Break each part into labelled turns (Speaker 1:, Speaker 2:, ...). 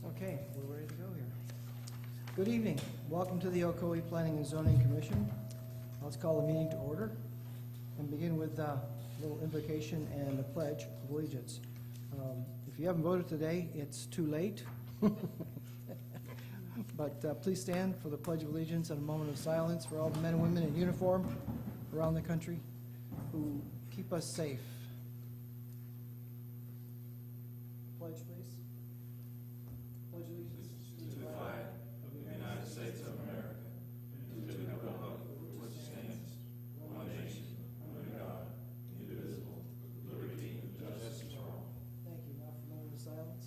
Speaker 1: Okay, we're ready to go here. Good evening. Welcome to the Ocoee Planning and Zoning Commission. Let's call the meeting to order and begin with a little invocation and a pledge of allegiance. If you haven't voted today, it's too late. But please stand for the Pledge of Allegiance and a moment of silence for all the men and women in uniform around the country who keep us safe. Pledge, please. Pledge allegiance
Speaker 2: to the flag of the United States of America, and to the republic which stands, one nation, under God, indivisible, liberty and justice for all.
Speaker 1: Thank you. Now for a moment of silence.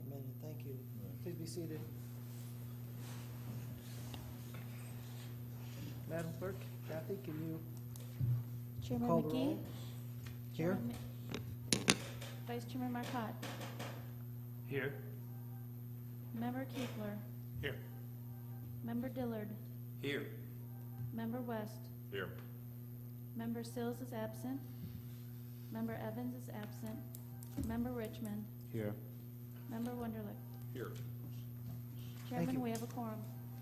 Speaker 1: Amen. Thank you. Please be seated. Madam Clerk, Kathy, can you
Speaker 3: Chairman
Speaker 1: call the
Speaker 3: McGee.
Speaker 1: roll? Here?
Speaker 3: Chairman Vice Chairman Marcotte.
Speaker 2: Here.
Speaker 3: Member Keepler.
Speaker 2: Here.
Speaker 3: Member Dillard.
Speaker 2: Here.
Speaker 3: Member West.
Speaker 2: Here.
Speaker 3: Member Sills is absent. Member Evans is absent. Member Richmond.
Speaker 2: Here.
Speaker 3: Member Wunderlich.
Speaker 2: Here.
Speaker 1: you.
Speaker 3: Chairman, we have a quorum.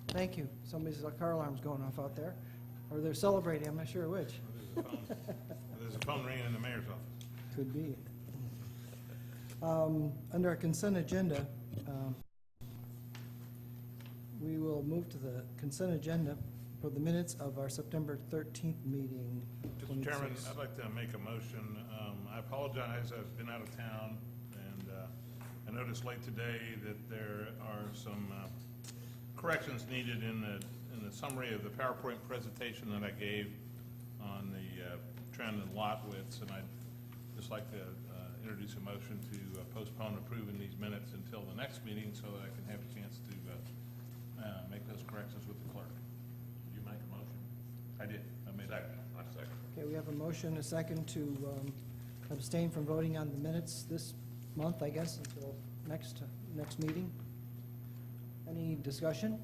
Speaker 1: Thank you. Somebody's car alarm's going off out there. Or they're celebrating, I'm not sure which.
Speaker 4: There's a phone ringing in the mayor's office.
Speaker 1: Could be. Under our consent agenda, we will move to the consent agenda for the minutes of our September 13th meeting.
Speaker 4: Mr. Chairman,
Speaker 1: 26.
Speaker 4: I'd like to make a motion. I apologize, I've been out of town, and I noticed late today that there are some corrections needed in the summary of the PowerPoint presentation that I gave on the trend and lot widths, and I'd just like to introduce a motion to postpone approving these minutes until the next meeting so that I can have a chance to make those corrections with the clerk. Did you make a motion? I did. I made that. I second.
Speaker 1: Okay, we have a motion, a second to abstain from voting on the minutes this month, I guess, until next meeting. Any discussion?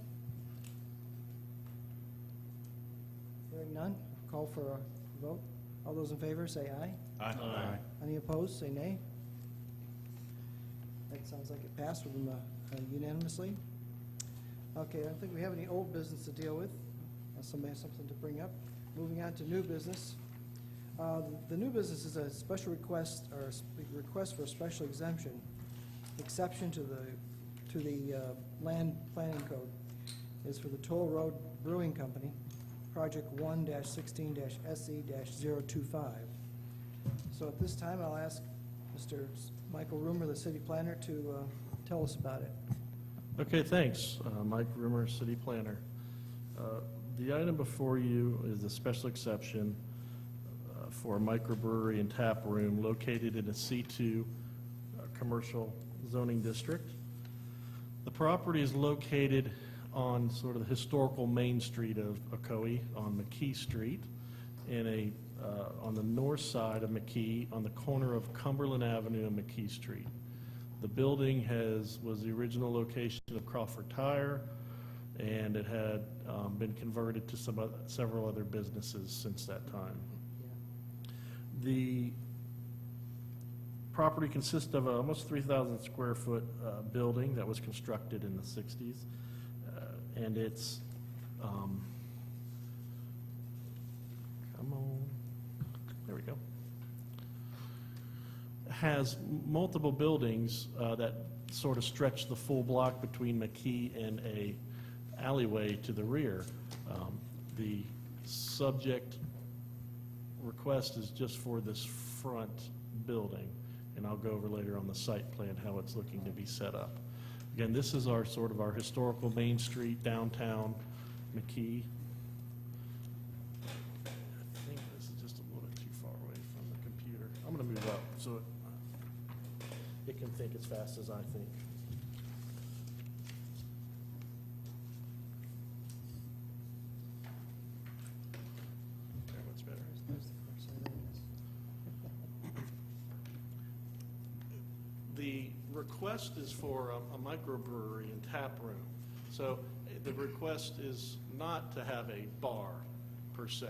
Speaker 1: Hearing none, call for a vote. All those in favor say aye.
Speaker 4: Aye.
Speaker 1: Any opposed, say nay. That sounds like it passed with them unanimously. Okay, I don't think we have any old business to deal with, unless somebody has something to bring up. Moving on to new business. The new business is a special request, or a request for a special exception to the land planning code. Is for the Toll Road Brewing Company, project 1-16-SE-025. So at this time, I'll ask Mr. Michael Roomer, the city planner, to tell us about it.
Speaker 5: Okay, thanks. Mike Roomer, city planner. The item before you is a special exception for a microbrewery and tap room located in a C2 commercial zoning district. The property is located on sort of the historical main street of Ocoee on McKee Street, in on the north side of McKee, on the corner of Cumberland Avenue and McKee Street. The building was the original location of Crawford Tire, and it had been converted to several other businesses since that time. The property consists of an almost 3,000 square foot building that was constructed in the 60s, and it's come on, there we go. Has multiple buildings that sort of stretch the full block between McKee and a alleyway to the rear. The subject request is just for this front building, and I'll go over later on the site plan how it's looking to be set up. Again, this is our sort of our historical main street, downtown McKee. I think this is just a little too far away from the computer. I'm going to move up so it can think as fast as I think. There, much better. The request is for a microbrewery and tap room. So the request is not to have a bar per se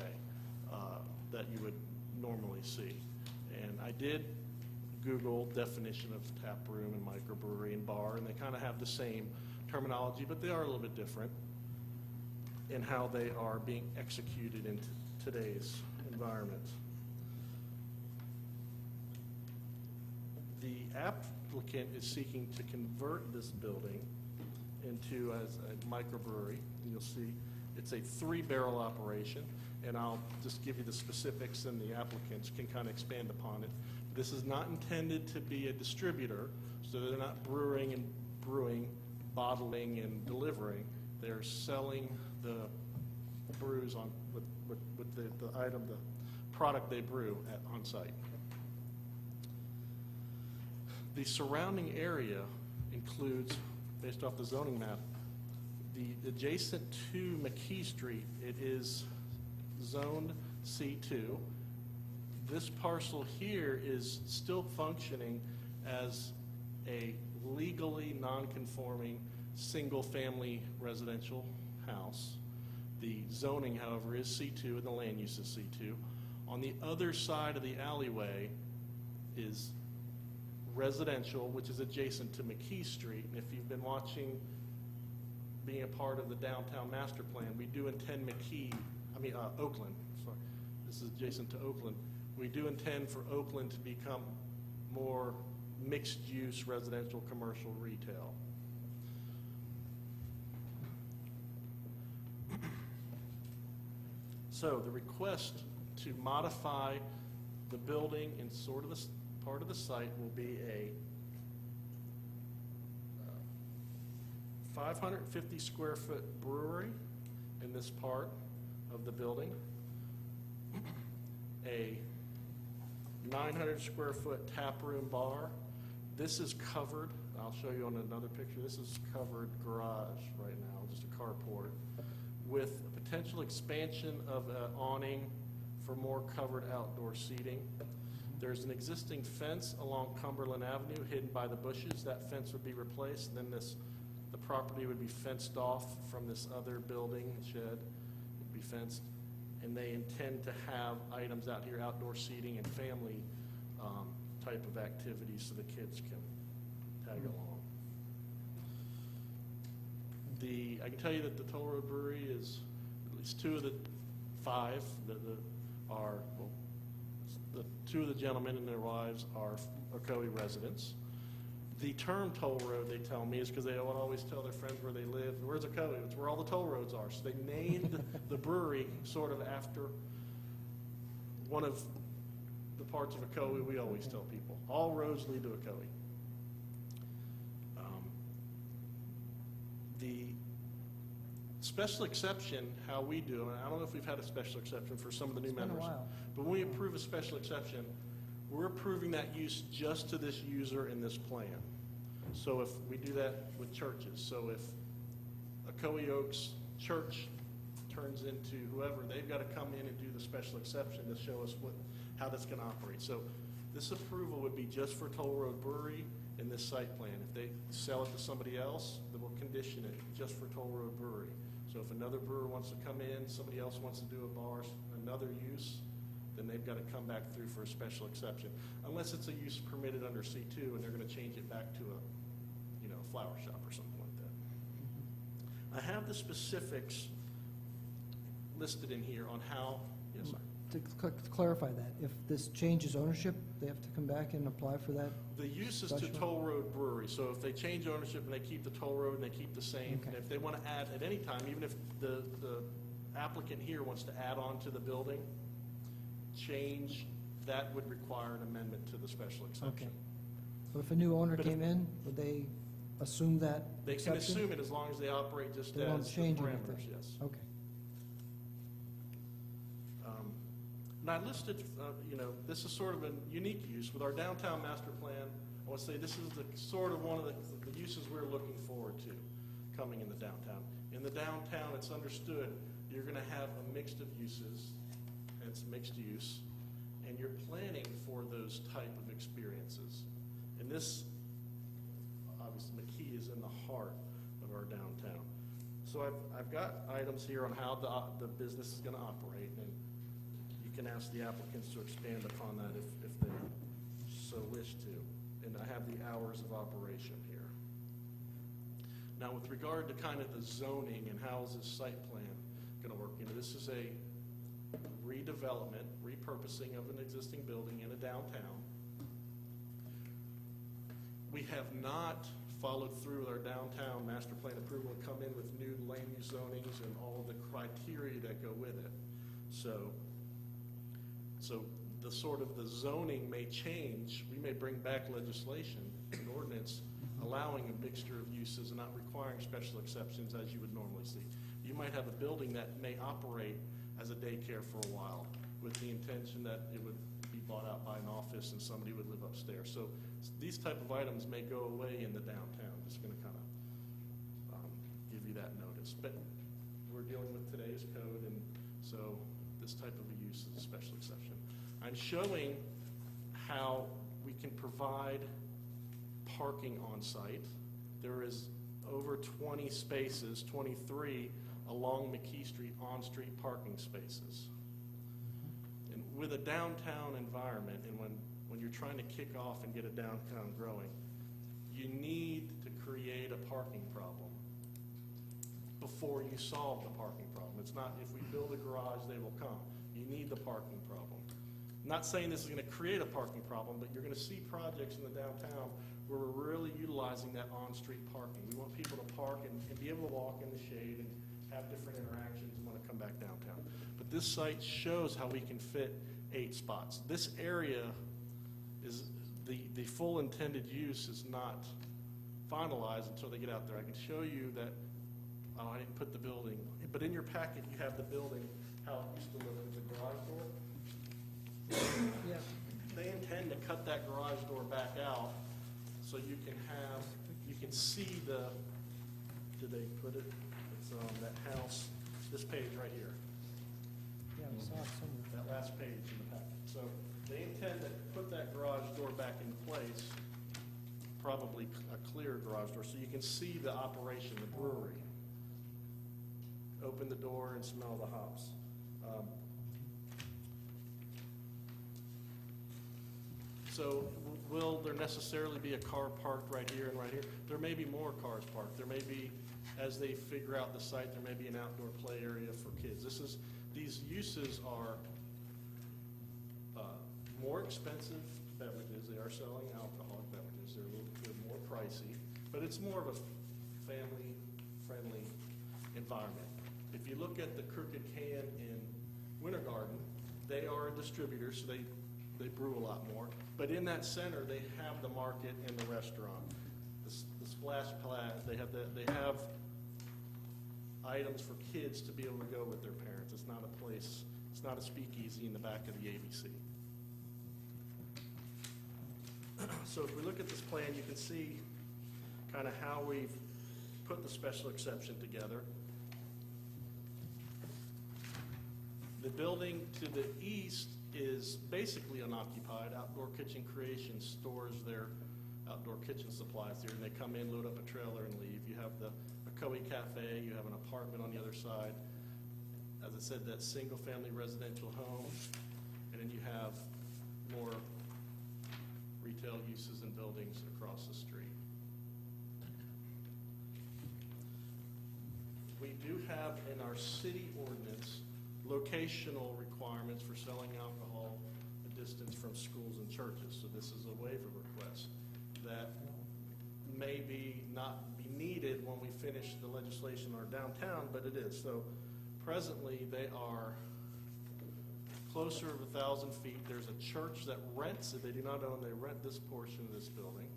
Speaker 5: that you would normally see. And I did Google definition of tap room and microbrewery and bar, and they kind of have the same terminology, but they are a little bit different in how they are being executed in today's environment. The applicant is seeking to convert this building into as a microbrewery. And you'll see it's a 3-barrel operation, and I'll just give you the specifics, and the applicants can kind of expand upon it. This is not intended to be a distributor, so they're not brewing, bottling, and delivering. They're selling the brews on with the item, the product they brew on site. The surrounding area includes, based off the zoning map, the adjacent to McKee Street, it is zoned C2. This parcel here is still functioning as a legally non-conforming single-family residential house. The zoning, however, is C2 and the land use is C2. On the other side of the alleyway is residential, which is adjacent to McKee Street. And if you've been watching, being a part of the downtown master plan, we do intend Oakland, sorry. This is adjacent to Oakland. We do intend for Oakland to become more mixed-use residential, commercial, retail. So the request to modify the building and sort of this part of the site will be a 550 square foot brewery in this part of the building, a 900 square foot tap room bar. This is covered, I'll show you on another picture, this is covered garage right now, just a carport, with a potential expansion of an awning for more covered outdoor seating. There's an existing fence along Cumberland Avenue hidden by the bushes. That fence would be replaced, and then the property would be fenced off from this other building shed. It'd be fenced, and they intend to have items out here, outdoor seating and family type of activities so the kids can tag along. I can tell you that the Toll Road Brewery is at least 2 of the 5 that are, well, the 2 of the gentlemen and their wives are Ocoee residents. The term toll road, they tell me, is because they would always tell their friends where they live. Where's Ocoee? It's where all the toll roads are. So they named the brewery sort of after one of the parts of Ocoee we always tell people. All roads lead to Ocoee. The special exception, how we do, and I don't know if we've had a special exception for some of the new members.
Speaker 1: It's been a while.
Speaker 5: But when we approve a special exception, we're approving that use just to this user in this plan. So if we do that with churches, so if Ocoee Oaks Church turns into whoever, they've got to come in and do the special exception to show us how that's going to operate. So this approval would be just for Toll Road Brewery in this site plan. If they sell it to somebody else, then we'll condition it just for Toll Road Brewery. So if another brewer wants to come in, somebody else wants to do a bar, another use, then they've got to come back through for a special exception. Unless it's a use permitted under C2 and they're going to change it back to a flower shop or something like that. I have the specifics listed in here on how, yes, sir.
Speaker 1: To clarify that, if this changes ownership, they have to come back and apply for that?
Speaker 5: The use is to
Speaker 1: Special?
Speaker 5: Toll Road Brewery, so if they change ownership and they keep the toll road and they keep the same,
Speaker 1: Okay.
Speaker 5: and if they want to add at any time, even if the applicant here wants to add on to the building, change, that would require an amendment to the special exception.
Speaker 1: Okay. But if a new owner
Speaker 5: But if-
Speaker 1: came in, would they assume that
Speaker 5: They can
Speaker 1: exception?
Speaker 5: assume it as long as they operate just
Speaker 1: They won't
Speaker 5: as the
Speaker 1: change
Speaker 5: parameters,
Speaker 1: anything?
Speaker 5: yes.
Speaker 1: Okay.
Speaker 5: And I listed, this is sort of a unique use. With our downtown master plan, I want to say this is the sort of one of the uses we're looking forward to coming in the downtown. In the downtown, it's understood you're going to have a mix of uses, hence mixed use, and you're planning for those type of experiences. And this obviously McKee is in the heart of our downtown. So I've got items here on how the business is going to operate, and you can ask the applicants to expand upon that if they so wish to. And I have the hours of operation here. Now, with regard to kind of the zoning and how is this site plan going to work, this is a redevelopment, repurposing of an existing building in a downtown. We have not followed through with our downtown master plan approval and come in with new land use zonings and all of the criteria that go with it. So the sort of the zoning may change. We may bring back legislation, an ordinance, allowing a mixture of uses and not requiring special exceptions as you would normally see. You might have a building that may operate as a daycare for a while with the intention that it would be bought out by an office and somebody would live upstairs. So these type of items may go away in the downtown. Just going to kind of give you that notice. But we're dealing with today's code, and so this type of a use is a special exception. I'm showing how we can provide parking on site. There is over 20 spaces, 23 along McKee Street, on-street parking spaces. And with a downtown environment, and when you're trying to kick off and get a downtown growing, you need to create a parking problem before you solve the parking problem. It's not if we build a garage, they will come. You need the parking problem. I'm not saying this is going to create a parking problem, but you're going to see projects in the downtown where we're really utilizing that on-street parking. We want people to park and be able to walk in the shade and have different interactions and want to come back downtown. But this site shows how we can fit 8 spots. This area is, the full intended use is not finalized until they get out there. I can show you that, oh, I didn't put the building, but in your packet you have the building, how it used to look with the garage door.
Speaker 1: Yeah.
Speaker 5: They intend to cut that garage door back out so you can see the, did they put it? It's that house, this page right here,
Speaker 1: Yeah, we saw it somewhere.
Speaker 5: that last page in the packet. So they intend to put that garage door back in place, probably a clear garage door, so you can see the operation, the brewery. Open the door and smell the hops. So will there necessarily be a car parked right here and right here? There may be more cars parked. There may be, as they figure out the site, there may be an outdoor play area for kids. These uses are more expensive beverages. They are selling alcoholic beverages. They're a little bit more pricey, but it's more of a family-friendly environment. If you look at the Crooked Can in Winter Garden, they are a distributor, so they brew a lot more. But in that center, they have the market and the restaurant. The Splash Pad, they have items for kids to be able to go with their parents. It's not a place, it's not a speakeasy in the back of the ABC. So if we look at this plan, you can see kind of how we've put the special exception together. The building to the east is basically unoccupied. Outdoor Kitchen Creations stores their outdoor kitchen supplies here, and they come in, load up a trailer, and leave. You have the Ocoee Cafe, you have an apartment on the other side. As I said, that single-family residential home, and then you have more retail uses and buildings across the street. We do have in our city ordinance locational requirements for selling alcohol a distance from schools and churches. So this is a waiver request that may not be needed when we finish the legislation in our downtown, but it is. So presently they are closer to 1,000 feet. There's a church that rents it. They do not own, they rent this portion of this building.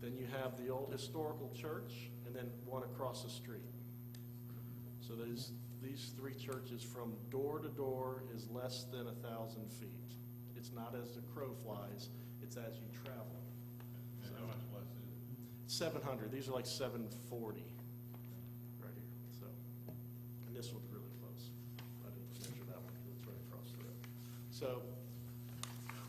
Speaker 5: Then you have the old historical church and then one across the street. So these 3 churches from door to door is less than 1,000 feet. It's not as the crow flies, it's as you travel.
Speaker 4: And how much less is it?
Speaker 5: 700, these are like 740 right here, so. And this one's really close. I didn't measure that one because it's right across the road. So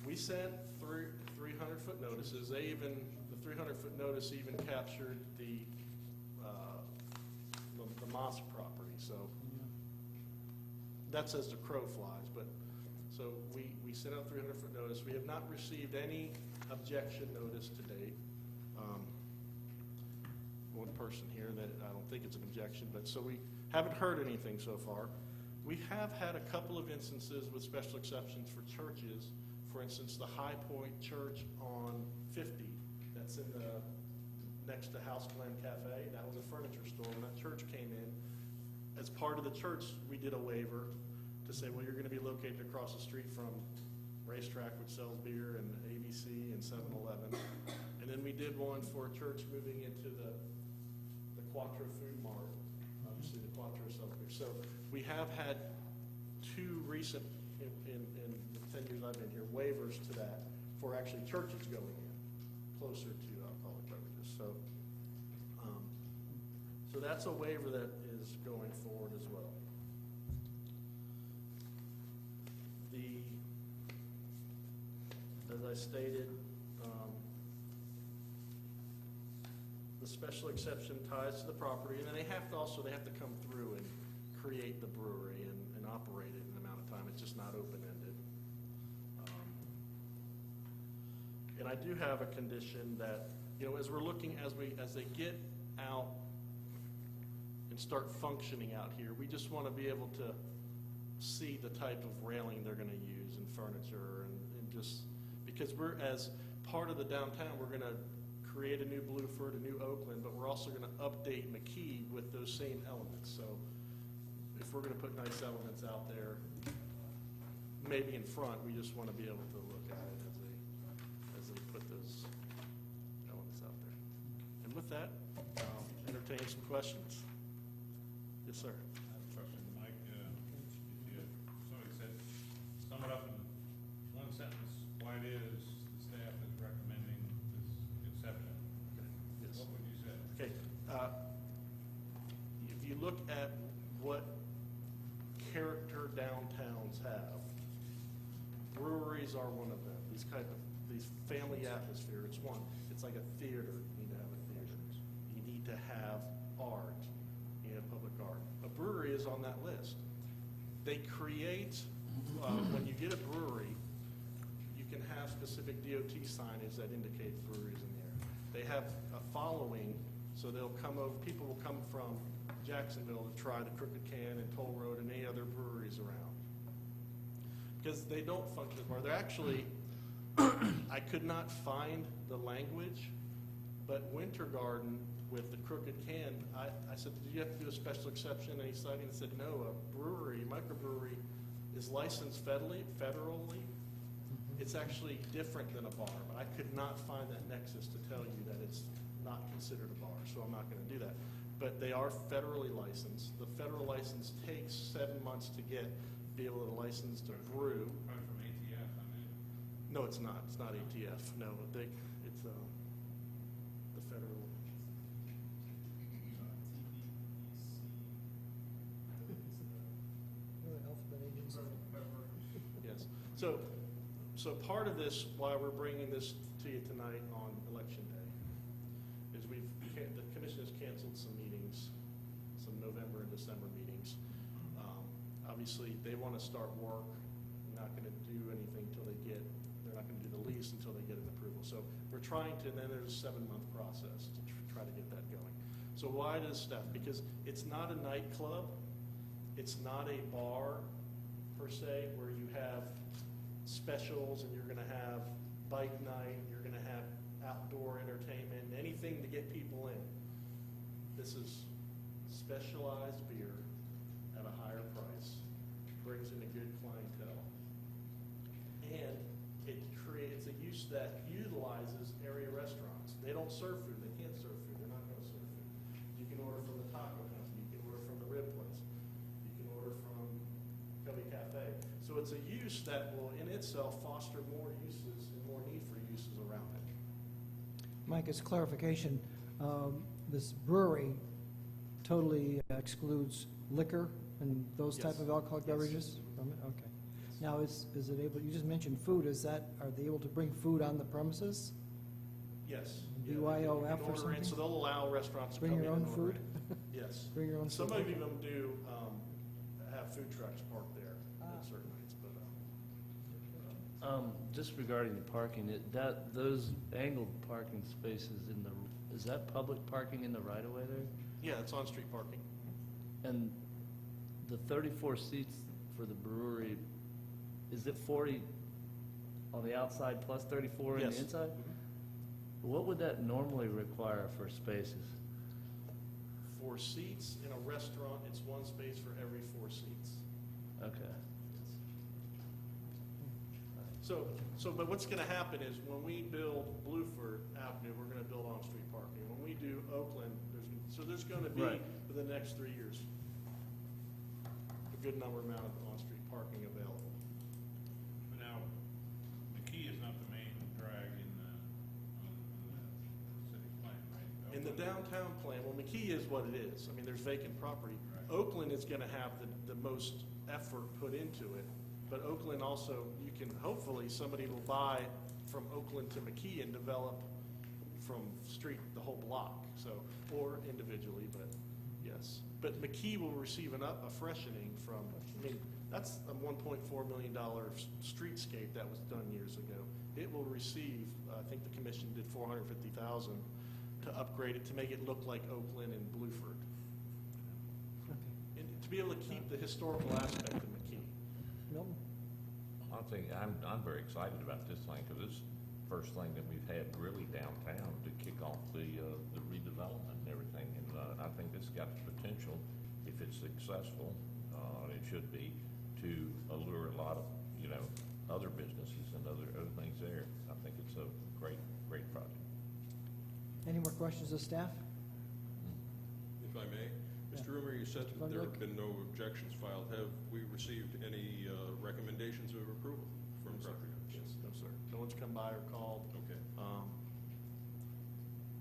Speaker 5: we sent 300-foot notices. The the 300-foot notice even captured the mosque property, so that's as the crow flies, but, so we sent out 300-foot notice. We have not received any objection notice to date. One person here that I don't think it's an objection, but so we haven't heard anything so far. We have had a couple of instances with special exceptions for churches. For instance, the High Point Church on 50, that's in the, next to House Glen Cafe, that was a furniture store. When that church came in, as part of the church, we did a waiver to say, well, you're gonna be located across the street from Racetrack, which sells beer, and ABC and 7-Eleven. And then we did one for a church moving into the Quattro Food Mart. Obviously, the Quattro sells beer. So we have had two recent, in the 10 years I've been here, waivers to that for actually churches going in, closer to alcoholic beverages. So that's a waiver that is going forward as well. As I stated, the special exception ties to the property, and then they have to come through and create the brewery and operate it in an amount of time. It's just not open-ended. And I do have a condition that, as we're looking, as they get out and start functioning out here, we just want to be able to see the type of railing they're going to use and furniture and just, because we're, as part of the downtown, we're going to create a new Blueford, a new Oakland, but we're also going to update McKee with those same elements. So if we're going to put nice elements out there, maybe in front, we just want to be able to look at it as they put those elements out there. And with that, I'll entertain some questions. Yes, sir.
Speaker 4: I have a question, Mike. If somebody said, sum it up in one sentence, why it is the staff is recommending this exception.
Speaker 5: Yes.
Speaker 4: What would you say?
Speaker 5: Okay. If you look at what character downtowns have, breweries are one of them. These family atmosphere, it's one. It's like a theater. You need to have a theater. You need to have art. You have public art. A brewery is on that list. They create, when you get a brewery, you can have specific DOT signage that indicates breweries in there. They have a following, so they'll come over, people will come from Jacksonville to try the Crooked Can and Toll Road and any other breweries around. Because they don't function as bar. They're actually, I could not find the language, but Winter Garden with the Crooked Can, I said, did you have to do a special exception? And he cited and said, no, a brewery, microbrewery, is licensed federally. It's actually different than a bar, but I could not find that nexus to tell you that it's not considered a bar, so I'm not going to do that. But they are federally licensed. The federal license takes 7 months to be able to license to brew.
Speaker 4: Probably from ATF, I mean.
Speaker 5: No, it's not. It's not ATF. No, it's the federal. Yes. So part of this, why we're bringing this to you tonight on Election Day, is the commission has canceled some meetings, some November and December meetings. Obviously, they want to start work. They're not going to do anything until they're not going to do the lease until they get an approval. So we're trying to, and then there's a 7-month process to try to get that going. So why does staff? Because it's not a nightclub. It's not a bar per se, where you have specials and you're going to have bike night, you're going to have outdoor entertainment, anything to get people in. This is specialized beer at a higher price, brings in a good clientele, and it creates a use that utilizes area restaurants. They don't serve food. They can't serve food. They're not going to serve food. You can order from the taco company. You can order from the rib place. You can order from Ocoee Cafe. So it's a use that will in itself foster more uses and more need for uses around it.
Speaker 1: Mike, as clarification, this brewery totally excludes liquor and those type
Speaker 5: Yes.
Speaker 1: of alcoholic
Speaker 5: Yes.
Speaker 1: beverages from it? Okay. Now, is it able, you just mentioned food, are they able to bring food on the premises?
Speaker 5: Yes.
Speaker 6: Yeah,
Speaker 1: BYOF
Speaker 6: they can
Speaker 1: or
Speaker 6: order in, so
Speaker 1: something?
Speaker 6: they'll allow restaurants to come
Speaker 1: Bring
Speaker 6: in
Speaker 1: your
Speaker 6: and
Speaker 1: own
Speaker 6: order
Speaker 1: food?
Speaker 6: in. Yes.
Speaker 1: Bring your own
Speaker 6: Some
Speaker 1: food?
Speaker 6: of them do have food trucks parked there
Speaker 1: Ah.
Speaker 6: on certain nights, but,
Speaker 7: Just regarding the parking, those angled parking spaces is that public parking in the right of way there?
Speaker 6: yeah, it's on-street parking.
Speaker 7: And the 34 seats for the brewery, is it 40 on the outside plus 34 in
Speaker 6: Yes.
Speaker 7: the inside?
Speaker 6: Mhm.
Speaker 7: What would that normally require for spaces?
Speaker 6: For seats in a restaurant, it's one space for every 4 seats.
Speaker 7: Okay.
Speaker 6: But what's gonna happen is when we build Blueford Avenue, we're gonna build on-street parking. When we do Oakland, there's gonna be,
Speaker 7: Right.
Speaker 6: for the next 3 years, a good amount of on-street parking available.
Speaker 4: But now, McKee is not the main drag in the city plan, right?
Speaker 6: In the downtown plan, well, McKee is what it is. I mean, there's vacant property.
Speaker 4: Right.
Speaker 6: Oakland is gonna have the most effort put into it. But Oakland also, you can, hopefully, somebody will buy from Oakland to McKee and develop from street, the whole block, so, or individually, but yes. But McKee will receive a freshening from, I mean, that's a $1.4 million streetscape that was done years ago. It will receive, I think the commission did $450,000 to upgrade it, to make it look like Oakland and Blueford.
Speaker 1: Okay.
Speaker 6: And to be able to keep the historical aspect of McKee.
Speaker 1: Milton?
Speaker 2: I think, I'm very excited about this thing, because this is the first thing that we've had really downtown to kick off the redevelopment and everything. And I think this has got the potential, if it's successful, it should be, to allure a lot of, other businesses and other things there. I think it's a great project.
Speaker 1: Any more questions of staff?
Speaker 8: If I may, Mr. Rumor, you said that there have been no objections filed. Have we received any recommendations of approval from
Speaker 6: No, sir.
Speaker 8: property owners?
Speaker 6: Yes, no, sir. No one's come by or called.
Speaker 8: Okay.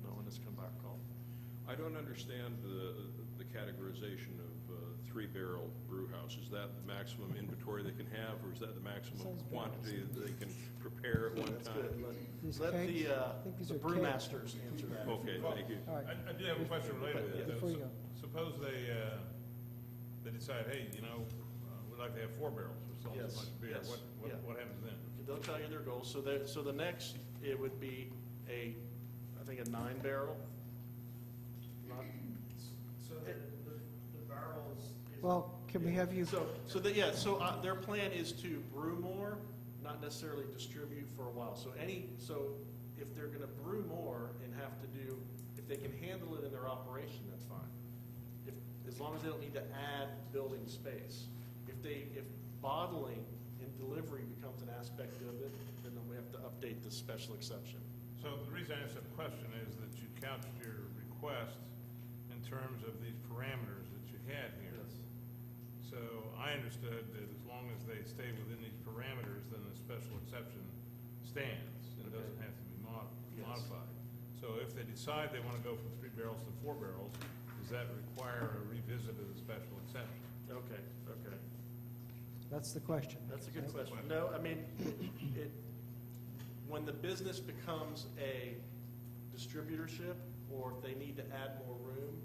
Speaker 6: No one has come by or called.
Speaker 8: I don't understand the categorization of three-barrel brew house. Is that the maximum inventory they can have, or is that the maximum
Speaker 1: Says
Speaker 8: quantity that they can prepare at one
Speaker 6: That's
Speaker 8: time?
Speaker 6: good.
Speaker 1: These
Speaker 6: Let
Speaker 1: kegs?
Speaker 6: the
Speaker 1: I think these are kegs.
Speaker 6: brewmasters answer that.
Speaker 8: Okay, thank you.
Speaker 1: All right.
Speaker 4: I do have a question related to that. though.
Speaker 1: Before you go.
Speaker 4: Suppose they decide, hey, we'd like to have 4 barrels or so
Speaker 6: Yes,
Speaker 4: much beer.
Speaker 6: yes, yeah.
Speaker 4: What happens then?
Speaker 6: They'll tell you their goals. So the next, it would be I think a 9-barrel.
Speaker 5: So the barrels.
Speaker 1: Well, can we have you,
Speaker 6: Their plan is to brew more, not necessarily distribute for a while. So if they're gonna brew more and have to if they can handle it in their operation, that's fine. As long as they don't need to add building space. If bottling and delivery becomes an aspect of it, then we have to update the special exception.
Speaker 4: So the reason I asked that question is that you couched your request in terms of these parameters that you had here. So I understood that as long as they stay within these parameters, then the special exception stands and
Speaker 6: Okay.
Speaker 4: doesn't have to be
Speaker 6: Yes.
Speaker 4: modified. So if they decide they want to go from 3 barrels to 4 barrels, does that require a revisit of the special exception?
Speaker 6: Okay.
Speaker 1: that's the question.
Speaker 6: That's a good question. No, I mean, when the business becomes a distributorship, or if they need to add more room,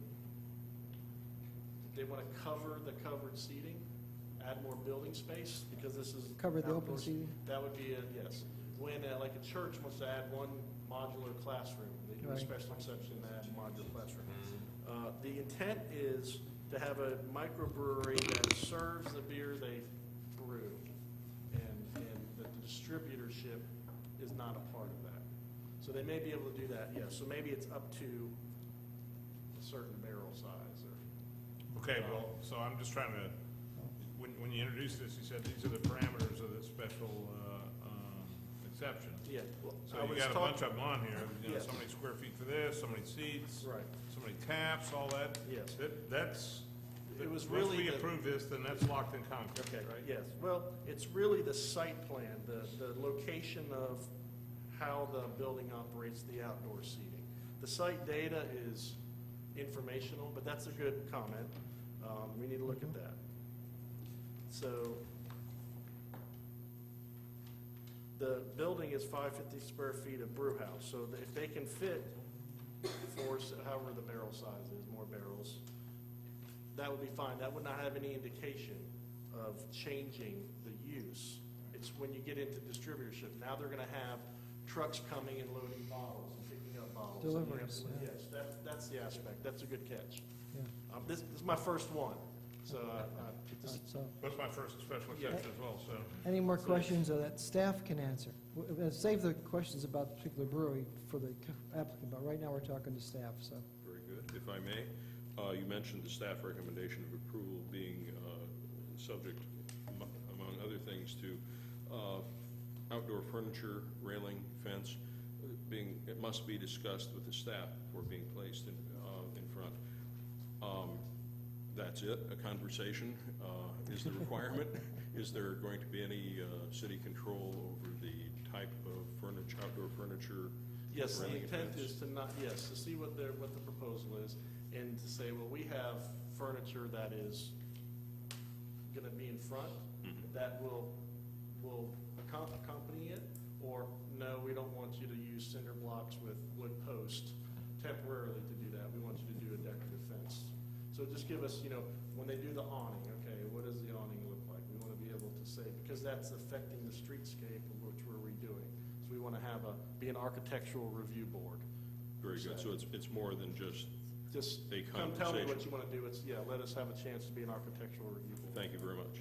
Speaker 6: if they want to cover the covered seating, add more building space, because this is.
Speaker 1: Cover the open
Speaker 6: outdoors,
Speaker 1: seating?
Speaker 6: That would be yes. When, like a church wants to add one modular classroom, they do a
Speaker 1: Right.
Speaker 6: special exception to add a modular classroom. The intent is to have a microbrewery that serves the beer they brew, and that the distributorship is not a part of that. So they may be able to do that, yes. So maybe it's up to a certain barrel size, or.
Speaker 4: Okay, well, so I'm just trying to, when you introduced this, you said these are the parameters of this special exception.
Speaker 6: Yeah. Well,
Speaker 4: So
Speaker 6: I
Speaker 4: you
Speaker 6: was
Speaker 4: got a
Speaker 6: talk-
Speaker 4: bunch of them on here,
Speaker 6: Yes.
Speaker 4: so many square feet for this, so many seats.
Speaker 6: Right.
Speaker 4: So many taps, all that.
Speaker 6: Yes.
Speaker 4: That's,
Speaker 6: It was
Speaker 4: once
Speaker 6: really
Speaker 4: we
Speaker 6: the-
Speaker 4: approve this, then that's locked in concrete,
Speaker 6: Okay,
Speaker 4: right?
Speaker 6: yes. Well, it's really the site plan, the location of how the building operates, the outdoor seating. The site data is informational, but that's a good comment. We need to look at that. So the building is 550 square feet of brew house, so if they can fit however the barrel size is, more barrels, that would be fine. That would not have any indication of changing the use. It's when you get into distributorship, now they're gonna have trucks coming and loading bottles and picking up bottles. And you have
Speaker 1: Deliveries,
Speaker 6: to-
Speaker 1: yeah.
Speaker 6: Yes, that's the aspect. That's a good catch.
Speaker 1: Yeah.
Speaker 6: This is my first one, so
Speaker 1: So,
Speaker 4: That's my first special exception as well, so.
Speaker 1: any more questions that staff can answer? Save the questions about the particular brewery for the applicant, but right now we're talking to staff, so.
Speaker 8: Very good. If I may, you mentioned the staff recommendation of approval being subject, among other things, to outdoor furniture, railing, fence, it must be discussed with the staff before being placed in front. That's it, a conversation is the requirement. Is there going to be any city control over the type of furniture, outdoor furniture?
Speaker 6: yes, the
Speaker 8: railing
Speaker 6: intent
Speaker 8: fence?
Speaker 6: is to not, yes, to see what the proposal is, and to say, well, we have furniture that is gonna be in front, that will accompany it, or no, we don't want you to use cinder blocks with wood posts temporarily to do that. We want you to do a decorative fence. So just give us, when they do the awning, okay, what does the awning look like? We want to be able to say, because that's affecting the streetscape of which we're redoing. So we want to be an architectural review board.
Speaker 8: Very good. So it's more than just a
Speaker 6: Come tell me what
Speaker 8: conversation.
Speaker 6: you want to do. Let us have a chance to be an architectural review board.
Speaker 8: Thank you very much.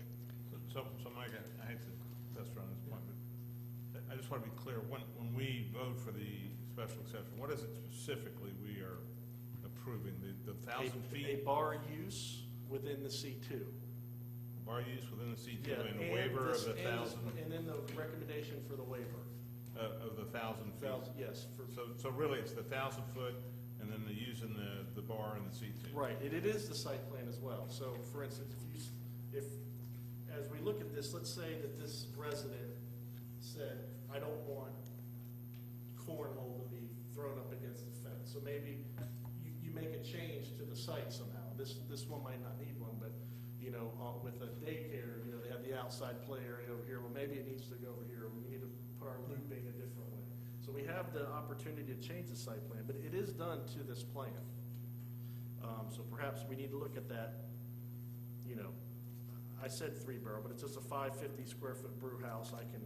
Speaker 4: So Mike, I hate to test run this point, but I just want to be clear, when we vote for the special exception, what is it specifically we are approving? The 1,000
Speaker 6: A
Speaker 4: feet
Speaker 6: bar use within the C2.
Speaker 4: bar use within the C2
Speaker 6: Yeah,
Speaker 4: and waiver of the 1,000,
Speaker 6: And then the recommendation for the waiver.
Speaker 4: of the 1,000 feet?
Speaker 6: Yes,
Speaker 4: So really, it's the 1,000 foot and then the using the bar and the C2?
Speaker 6: right, and it is the site plan as well. So, for instance, as we look at this, let's say that this resident said, I don't want cornhole to be thrown up against the fence. So maybe you make a change to the site somehow. This one might not need one, but, with a daycare, they have the outside play area over here. Well, maybe it needs to go over here. We need to put our looping a different way. So we have the opportunity to change the site plan, but it is done to this plan. So perhaps we need to look at that, I said 3 barrel, but it's just a 550 square foot brew house. I can,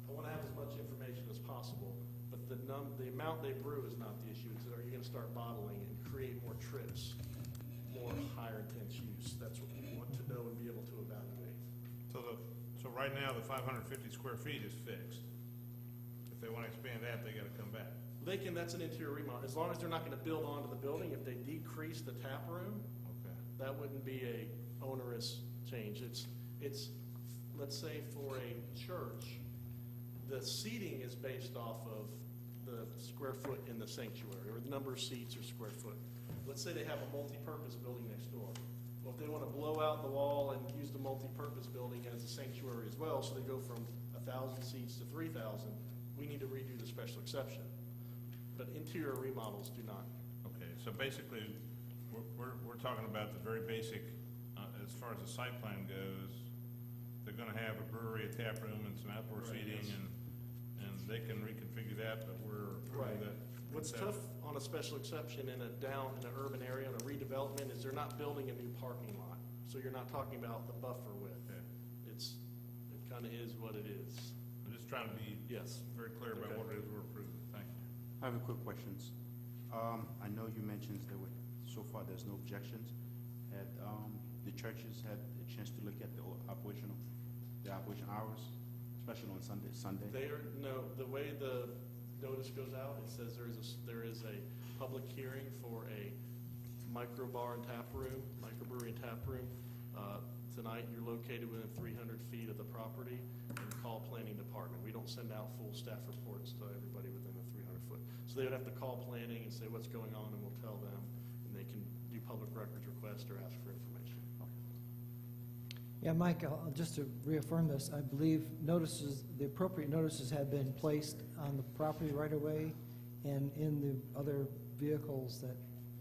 Speaker 6: I want to have as much information as possible, but the amount they brew is not the issue. It's, are you going to start bottling and create more trips, more higher intense use? That's what we want to know and be able to evaluate.
Speaker 4: So right now, the 550 square feet is fixed. If they want to expand that, they got to come back.
Speaker 6: That's an interior remodel. As long as they're not going to build onto the building, if they decrease the tap room,
Speaker 4: Okay.
Speaker 6: that wouldn't be a onerous change. It's, let's say for a church, the seating is based off of the square foot in the sanctuary, or the number of seats or square foot. Let's say they have a multi-purpose building next door. Well, if they want to blow out the wall and use the multi-purpose building as a sanctuary as well, so they go from 1,000 seats to 3,000, we need to redo the special exception. But interior remodels do not.
Speaker 4: Okay, so basically, we're talking about the very basic, as far as the site plan goes, they're gonna have a brewery, a tap room, and some outdoor
Speaker 6: Right,
Speaker 4: seating,
Speaker 6: yes.
Speaker 4: and they can reconfigure that, but we're
Speaker 6: Right.
Speaker 4: that.
Speaker 6: What's tough on a special exception in an urban area, in a redevelopment, is they're not building a new parking lot. So you're not talking about the buffer width.
Speaker 4: Okay.
Speaker 6: It kind of is what it is.
Speaker 4: I'm just trying to be
Speaker 6: Yes.
Speaker 4: very clear about
Speaker 6: Okay.
Speaker 4: what it is we're approving. Thank you.
Speaker 9: I have a quick questions. I know you mentioned so far there's no objections. Had the churches had a chance to look at the operation hours, especially on Sunday?
Speaker 6: The way the notice goes out, it says there is a public hearing for a microbar and tap room, microbrewery and tap room. Tonight, you're located within 300 feet of the property, and call planning department. We don't send out full staff reports to everybody within the 300 foot. So they would have to call planning and say what's going on, and we'll tell them, and they can do public records requests or ask for information.
Speaker 1: Yeah, Mike, just to reaffirm this, I believe the appropriate notices have been placed on the property right away and in the other vehicles that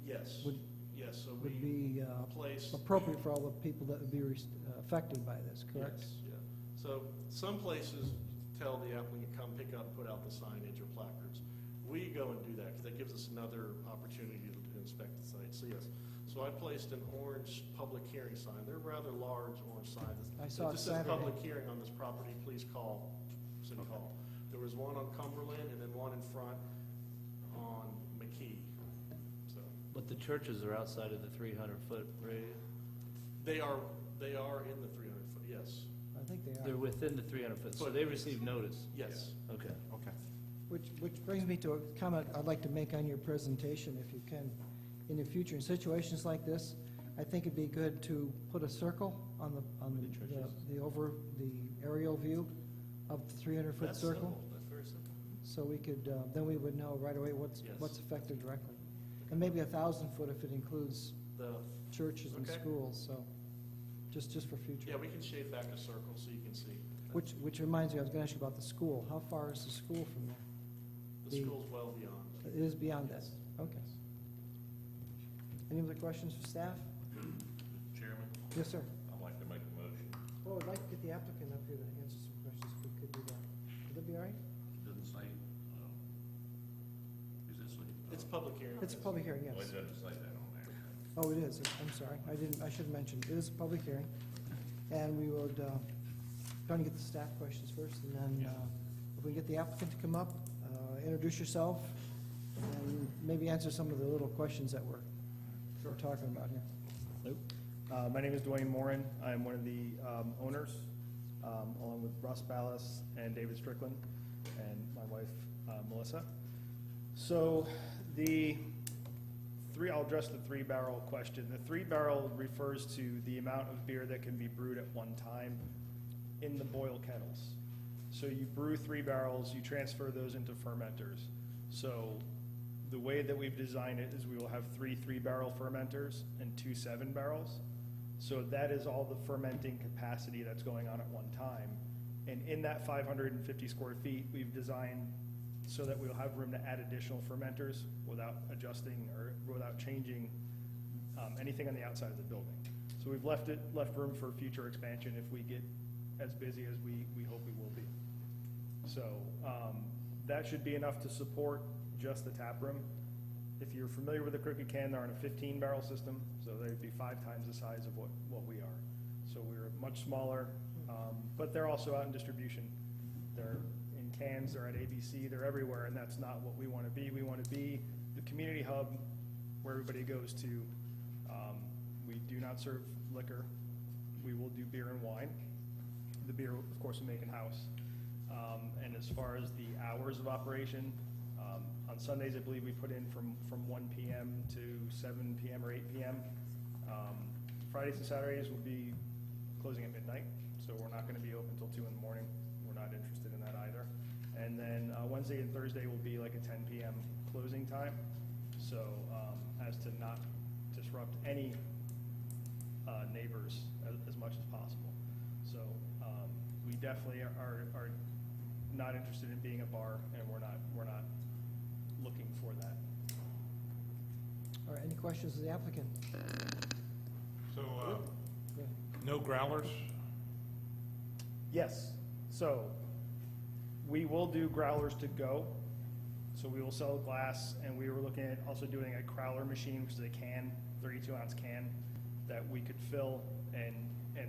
Speaker 6: Yes,
Speaker 1: would
Speaker 6: so
Speaker 1: would
Speaker 6: we
Speaker 1: be
Speaker 6: place.
Speaker 1: appropriate for all the people that would be affected by this, correct?
Speaker 6: Yes, yeah. So some places tell the applicant, come pick up, put out the signage or placards. We go and do that, because that gives us another opportunity to inspect the site, so yes. So I placed an orange public hearing sign, they're rather large orange signs.
Speaker 1: I saw it
Speaker 6: This says
Speaker 1: Saturday.
Speaker 6: public hearing on this property, please call City Hall. There was one on Cumberland, and then one in front on McKee, so.
Speaker 7: But the churches are outside of the 300-foot radius?
Speaker 6: They are in the 300-foot, yes,
Speaker 1: I think they
Speaker 7: They're
Speaker 1: are.
Speaker 7: within the 300-foot, so
Speaker 6: But-
Speaker 7: they received notice?
Speaker 6: yes.
Speaker 7: Okay.
Speaker 9: Okay.
Speaker 1: Which brings me to a comment I'd like to make on your presentation, if you can. In the future, in situations like this, I think it'd be good to put a circle on the aerial view of the 300-foot
Speaker 7: That's
Speaker 1: circle.
Speaker 7: simple, that's very simple.
Speaker 1: So we could, then we would know right away what's
Speaker 7: Yes.
Speaker 1: affected directly. And maybe 1,000-foot if it includes
Speaker 6: The,
Speaker 1: churches and
Speaker 6: Okay.
Speaker 1: schools, so, just for future.
Speaker 6: yeah, we can shade back a circle so you can see.
Speaker 1: Which reminds me, I was gonna ask you about the school. How far is the school from there?
Speaker 6: The school's well beyond.
Speaker 1: It is beyond that? Okay. Any other questions for staff?
Speaker 2: Chairman,
Speaker 1: Yes, sir.
Speaker 2: I'd like to make a motion.
Speaker 1: Well, I'd like to get the applicant up here to answer some questions, if we could do that. Would that be all right?
Speaker 2: Doesn't say, is it say?
Speaker 6: It's public hearing.
Speaker 1: It's a public hearing, yes.
Speaker 2: Well, it doesn't say that on there.
Speaker 1: Oh, it is. I'm sorry. I should have mentioned. It is a public hearing. And we would, going to get the staff questions first, and then if we get the applicant to come up, introduce yourself, and maybe answer some of the little questions that we're talking about here.
Speaker 10: My name is Dwayne Morin. I'm one of the owners, along with Russ Ballas and David Strickland, and my wife, Melissa. So I'll address the 3-barrel question. The 3-barrel refers to the amount of beer that can be brewed at one time in the boil kettles. So you brew 3 barrels, you transfer those into fermenters. So the way that we've designed it is we will have 3 3-barrel fermenters and 2 7-barrels. So that is all the fermenting capacity that's going on at one time. And in that 550 square feet, we've designed so that we'll have room to add additional fermenters without adjusting or without changing anything on the outside of the building. So we've left room for future expansion if we get as busy as we hope we will be. So that should be enough to support just the tap room. If you're familiar with the Crooked Can, they're on a 15-barrel system, so they'd be 5 times the size of what we are. So we're much smaller, but they're also out in distribution. They're in cans, they're at ABC, they're everywhere, and that's not what we want to be. We want to be the community hub where everybody goes to. We do not serve liquor. We will do beer and wine. The beer, of course, we make in-house. And as far as the hours of operation, on Sundays, I believe we put in from 1 p.m. to 7 p.m. or 8 p.m. Fridays and Saturdays will be closing at midnight, so we're not going to be open until 2 in the morning. We're not interested in that either. And then Wednesday and Thursday will be like a 10 p.m. closing time, so as to not disrupt any neighbors as much as possible. So we definitely are not interested in being a bar, and we're not looking for that.
Speaker 1: All right, any questions of the applicant?
Speaker 4: So,
Speaker 1: Go ahead.
Speaker 4: no growlers?
Speaker 10: Yes, so we will do growlers to go. So we will sell glass, and we were looking at also doing a crowler machine, which is a can, 32-ounce can, that we could fill and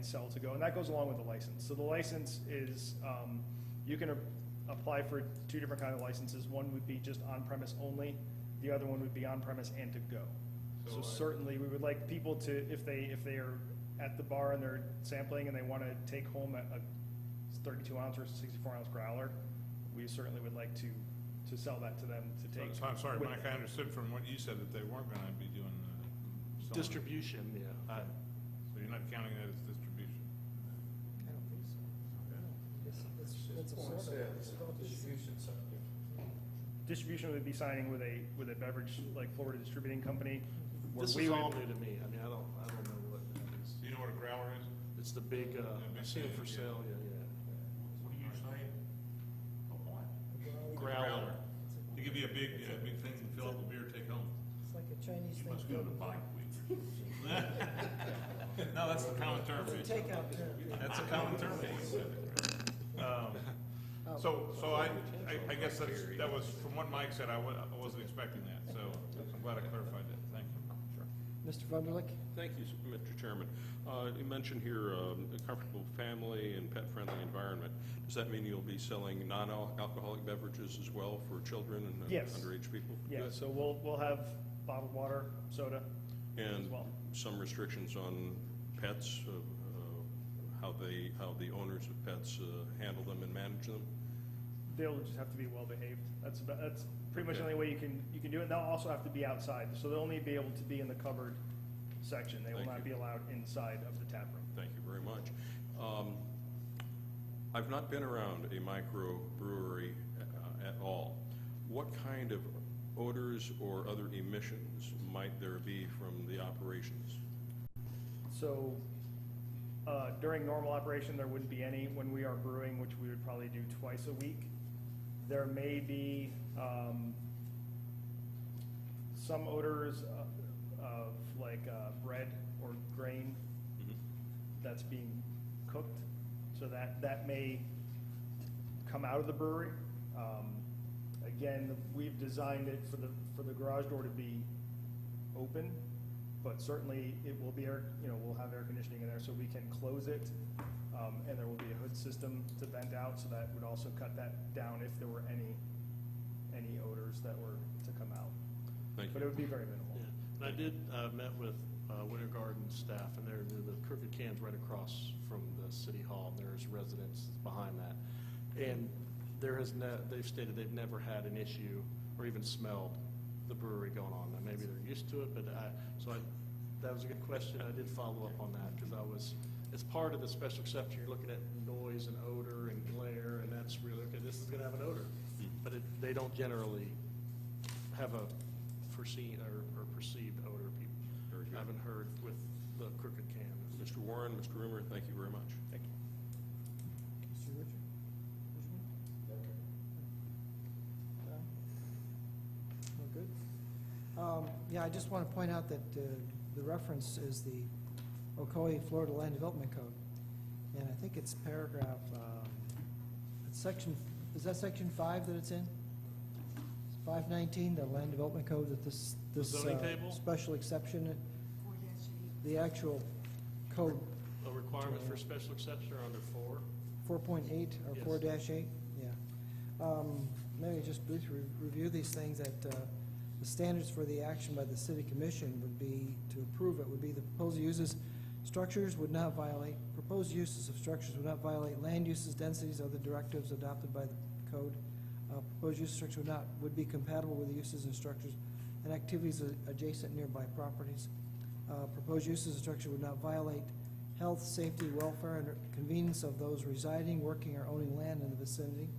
Speaker 10: sell to go. And that goes along with the license. So the license is, you can apply for 2 different kind of licenses. One would be just on-premise only. The other one would be on-premise and to go. So certainly, we would like people to, if they are at the bar and they're sampling and they want to take home a 32-ounce or 64-ounce growler, we certainly would like to sell that to them to take.
Speaker 4: So I'm sorry,
Speaker 10: with-
Speaker 4: Mike, I understood from what you said that they weren't gonna be doing selling.
Speaker 6: Distribution, yeah.
Speaker 4: So you're not counting that as distribution?
Speaker 1: I don't think so. It's a sort of.
Speaker 10: Distribution would be signing with a beverage, like Florida Distributing Company. where
Speaker 6: This
Speaker 10: we
Speaker 6: is
Speaker 10: would-
Speaker 6: all new to me. I mean, I don't know what that is.
Speaker 4: Do you know what a growler is?
Speaker 6: It's the big,
Speaker 4: big
Speaker 6: I've seen it for
Speaker 4: thing,
Speaker 6: sale, yeah,
Speaker 2: What are you saying? A what?
Speaker 6: yeah. Growler.
Speaker 4: To give you a big thing to fill up with beer, take home.
Speaker 1: It's like a Chinese
Speaker 2: You
Speaker 1: thing.
Speaker 2: must go to Bike Week.
Speaker 4: No, that's the common term.
Speaker 1: It's a takeout term.
Speaker 4: That's a common term. So I guess that was, from what Mike said, I wasn't expecting that, so I'm glad I clarified that. Thank you.
Speaker 1: Mr. Wunderlich?
Speaker 8: Thank you, Mr. Chairman. You mentioned here a comfortable family and pet-friendly environment. Does that mean you'll be selling non-alcoholic beverages as well for children and
Speaker 10: Yes.
Speaker 8: underage people?
Speaker 10: Yeah,
Speaker 8: Good.
Speaker 10: so we'll have bottled water, soda as
Speaker 8: And
Speaker 10: well.
Speaker 8: some restrictions on pets, how the owners of pets handle them and manage them?
Speaker 10: They'll just have to be well behaved. That's pretty much the
Speaker 8: Okay.
Speaker 10: only way you can do it. They'll also have to be outside, so they'll only be able to be in the covered section. They will
Speaker 8: Thank
Speaker 10: not
Speaker 8: you.
Speaker 10: be allowed inside of the tap room.
Speaker 8: Thank you very much. I've not been around a microbrewery at all. What kind of odors or other emissions might there be from the operations?
Speaker 10: So during normal operation, there wouldn't be any. When we are brewing, which we would probably do twice a week, there may be some odors of like bread or grain
Speaker 8: Mhm.
Speaker 10: that's being cooked. So that may come out of the brewery. Again, we've designed it for the garage door to be open, but certainly it will be we'll have air conditioning in there, so we can close it. And there will be a hood system to vent out, so that would also cut that down if there were any odors that were to come out.
Speaker 8: Thank
Speaker 10: But it
Speaker 8: you.
Speaker 10: would be very minimal.
Speaker 5: Yeah, and I did, met with Winter Garden staff, and they're the Crooked Can's right across from the city hall, and there's residents behind that. And there has they've stated they've never had an issue or even smelled the brewery going on. Now, maybe they're used to it, but that was a good question. I did follow up on that, because it's part of the special exception. You're looking at noise and odor and glare, and that's really, okay, this is gonna have an odor. But they don't generally have a foreseen or perceived odor. People
Speaker 8: Very good.
Speaker 5: haven't heard with the Crooked Can.
Speaker 8: Mr. Warren, Mr. Rimmer, thank you very much.
Speaker 10: Thank you.
Speaker 1: Mr. Richard? Well, good. Yeah, I just want to point out that the reference is the Ocoee, Florida Land Development Code. And I think it's paragraph, it's section, is that section 5 that it's in? 519, the Land Development Code, that this
Speaker 5: zoning table?
Speaker 1: special exception, the actual code,
Speaker 5: A requirement for special exception are under 4.
Speaker 1: 4.8 or
Speaker 5: Yes.
Speaker 1: 4-8, yeah. Maybe just briefly review these things, that the standards for the action by the city commission would be, to approve it, would be the proposed uses, structures would not violate, proposed uses of structures would not violate land uses, densities, other directives adopted by the code. Proposed use structure would be compatible with the uses and structures and activities adjacent nearby properties. Proposed uses of structure would not violate health, safety, welfare, and convenience of those residing, working, or owning land in the vicinity.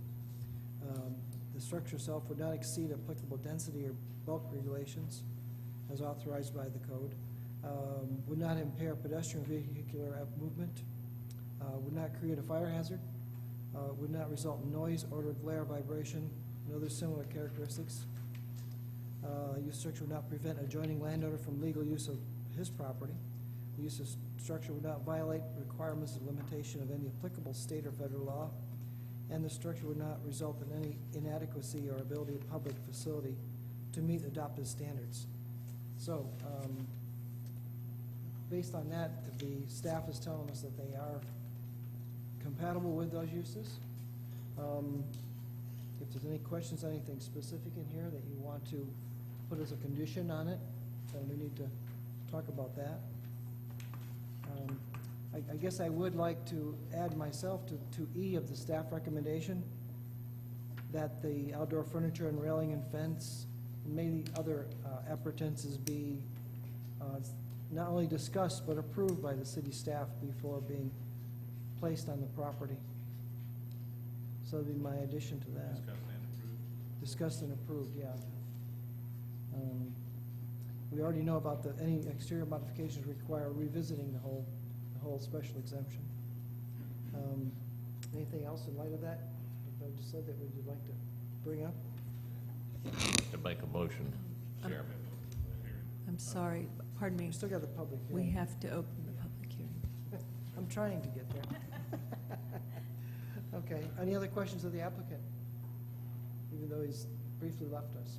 Speaker 1: The structure itself would not exceed applicable density or bulk regulations as authorized by the code. Would not impair pedestrian vehicular movement. Would not create a fire hazard. Would not result in noise, odor, glare, vibration, and other similar characteristics. Use structure would not prevent adjoining landowner from legal use of his property. The use of structure would not violate requirements of limitation of any applicable state or federal law. And the structure would not result in any inadequacy or ability of public facility to meet adopted standards. So, based on that, the staff is telling us that they are compatible with those uses. If there's any questions, anything specific in here that you want to put as a condition on it, then we need to talk about that. I guess I would like to add myself to E of the staff recommendation, that the outdoor furniture and railing and fence, and maybe other appurtenances be not only discussed, but approved by the city staff before being placed on the property. So that'd be my addition to that. Discussed and approved, yeah. We already know about any exterior modifications require revisiting the whole special exemption. Anything else in light of that, I just said, that would you like to bring up?
Speaker 2: To make a motion, Chairman.
Speaker 11: I'm sorry, pardon me.
Speaker 1: We still got the public
Speaker 11: We
Speaker 1: hearing.
Speaker 11: have to open the public hearing.
Speaker 1: I'm trying to get there. Okay, any other questions of the applicant? Even though he's briefly left us.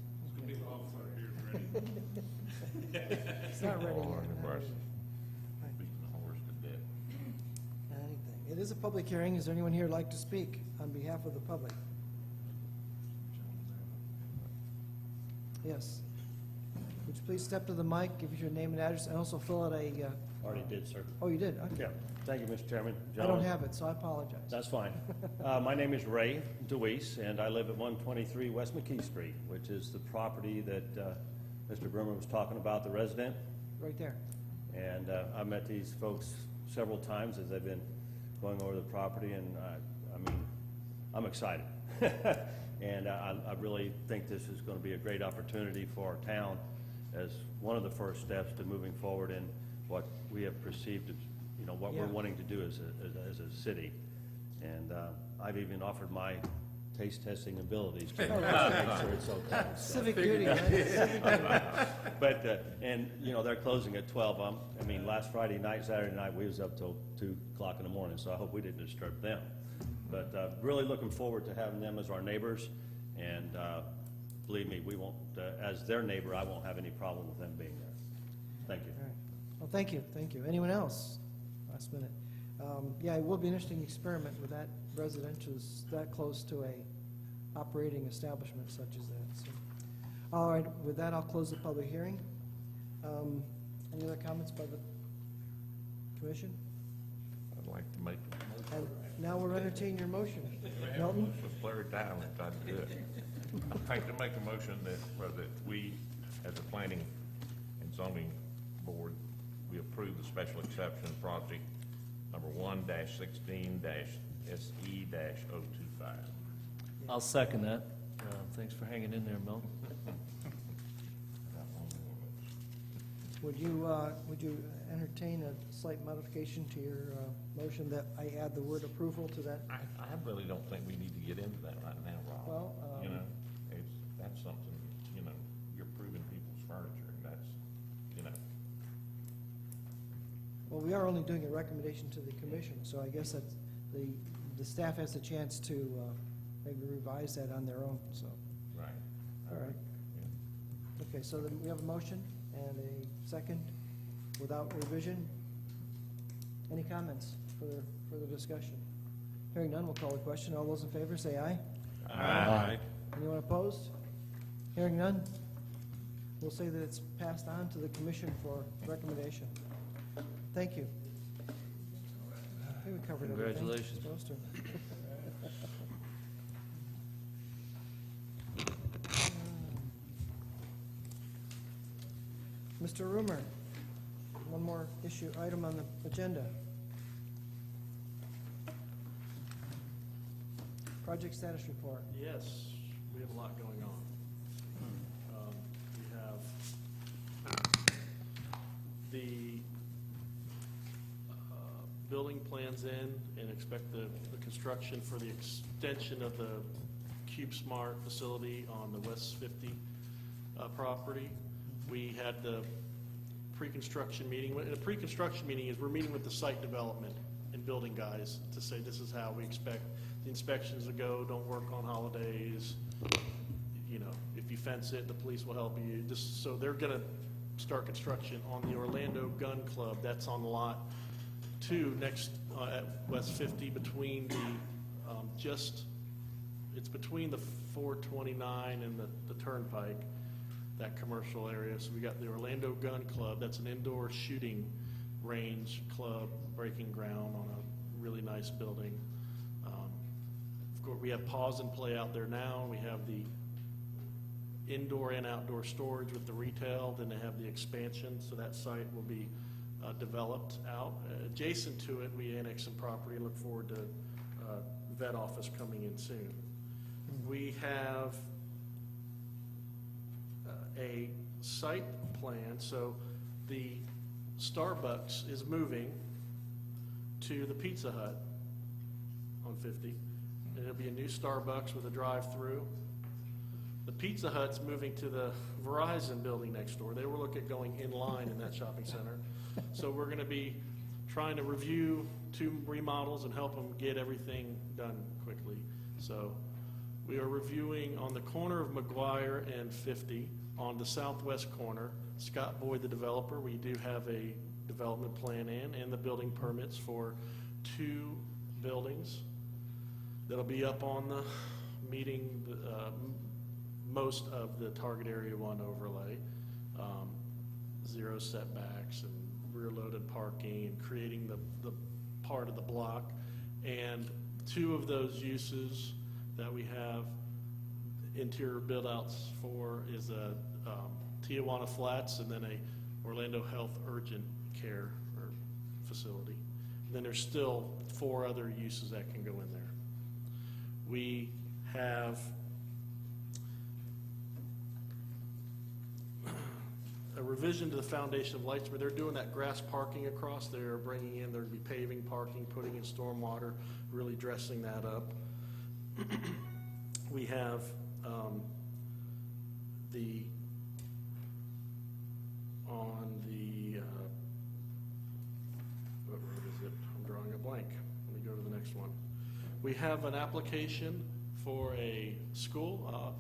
Speaker 1: It's not ready yet.
Speaker 2: Lord, of
Speaker 1: not
Speaker 2: course.
Speaker 1: ready.
Speaker 2: Beating the horse to death.
Speaker 1: Anything. It is a public hearing. Is there anyone here who'd like to speak on behalf of the public? Yes. Would you please step to the mic, give us your name and address, and also fill out a,
Speaker 12: Already did, sir.
Speaker 1: oh, you did? Okay.
Speaker 12: Yeah, thank you, Mr. Chairman.
Speaker 1: I don't
Speaker 12: Gentlemen,
Speaker 1: have it, so I apologize.
Speaker 12: That's fine. My name is Ray DeWeese, and I live at 123 West McKee Street, which is the property that Mr. Brummer was talking about, the resident.
Speaker 1: Right there.
Speaker 12: And I've met these folks several times as I've been going over the property, and I mean, I'm excited. And I really think this is going to be a great opportunity for our town as one of the first steps to moving forward in what we have perceived as, you know, what we're
Speaker 1: Yeah.
Speaker 12: wanting to do as a city. And I've even offered my taste testing abilities to make sure it's okay. So.
Speaker 1: Civic duty, right? Civic duty.
Speaker 12: But, and, you know, they're closing at 12. I mean, last Friday night, Saturday night, we was up till 2 o'clock in the morning, so I hope we didn't disturb them. But really looking forward to having them as our neighbors, and believe me, we won't, as their neighbor, I won't have any problem with them being there. Thank you.
Speaker 1: All right. Well, thank you, thank you. Anyone else? Last minute. Yeah, it will be an interesting experiment with that residential that close to a operating establishment such as that. So, all right, with that, I'll close the public hearing. Any other comments by the commission?
Speaker 2: I'd like to make a motion.
Speaker 1: And now we'll entertain your motion. Milton?
Speaker 2: With Larry Diamond, I'd do it. I'd like to make a motion that we, as a planning and zoning board, we approve the special exception project number 1-16-SE-025.
Speaker 7: I'll second that. Thanks for hanging in there, Milton.
Speaker 1: Would you entertain a slight modification to your motion that I add the word approval to that?
Speaker 2: I really don't think we need to get into that right now, Rob.
Speaker 1: Well,
Speaker 2: You know, that's something, you know, you're proving people's furniture, and that's, you know.
Speaker 1: Well, we are only doing a recommendation to the commission, so I guess that the staff has a chance to maybe revise that on their own, so,
Speaker 2: Right.
Speaker 1: all right.
Speaker 2: Yeah.
Speaker 1: Okay, so then we have a motion and a second without revision. Any comments for the discussion? Hearing none, we'll call the question. All those in favor, say aye.
Speaker 8: Aye.
Speaker 1: Anyone opposed? Hearing none, we'll say that it's passed on to the commission for recommendation. Thank you. I think we covered everything.
Speaker 7: Congratulations.
Speaker 1: Supposed to. Mr. Rumor, one more item on the agenda. Project status report.
Speaker 6: Yes, we have a lot going on. We have the building plans in and expect the construction for the extension of the CubeSmart facility on the West 50 property. We had the pre-construction meeting. A pre-construction meeting is we're meeting with the site development and building guys to say this is how we expect the inspections to go. Don't work on holidays. You know, if you fence it, the police will help you. Just so they're going to start construction on the Orlando Gun Club. That's on lot 2 next at West 50 between the it's between the 429 and the Turnpike, that commercial area. So we got the Orlando Gun Club. That's an indoor shooting range club, breaking ground on a really nice building. Of course, we have pause and play out there now. We have the indoor and outdoor storage with the retail. Then they have the expansion, so that site will be developed out. Adjacent to it, we annex some property. Look forward to vet office coming in soon. We have a site plan, so the Starbucks is moving to the Pizza Hut on 50, and it'll be a new Starbucks with a drive-through. The Pizza Hut's moving to the Verizon building next door. They were looking at going in line in that shopping center. So we're going to be
Speaker 5: trying to review 2 remodels and help them get everything done quickly. So we are reviewing on the corner of McGuire and 50, on the southwest corner, Scott Boyd, the developer, we do have a development plan in and the building permits for 2 buildings that'll be up on the meeting most of the target area 1 overlay, 0 setbacks and rear loaded parking and creating the part of the block. And 2 of those uses that we have interior build outs for is a Tijuana Flats and then a Orlando Health Urgent Care or facility. And then there's still 4 other uses that can go in there. We have a revision to the foundation of Lightsboro. They're doing that grass parking across there, bringing in, there'll be paving, parking, putting in stormwater, really dressing that up. We have what road is it? I'm drawing a blank. Let me go to the next one. We have an application for a school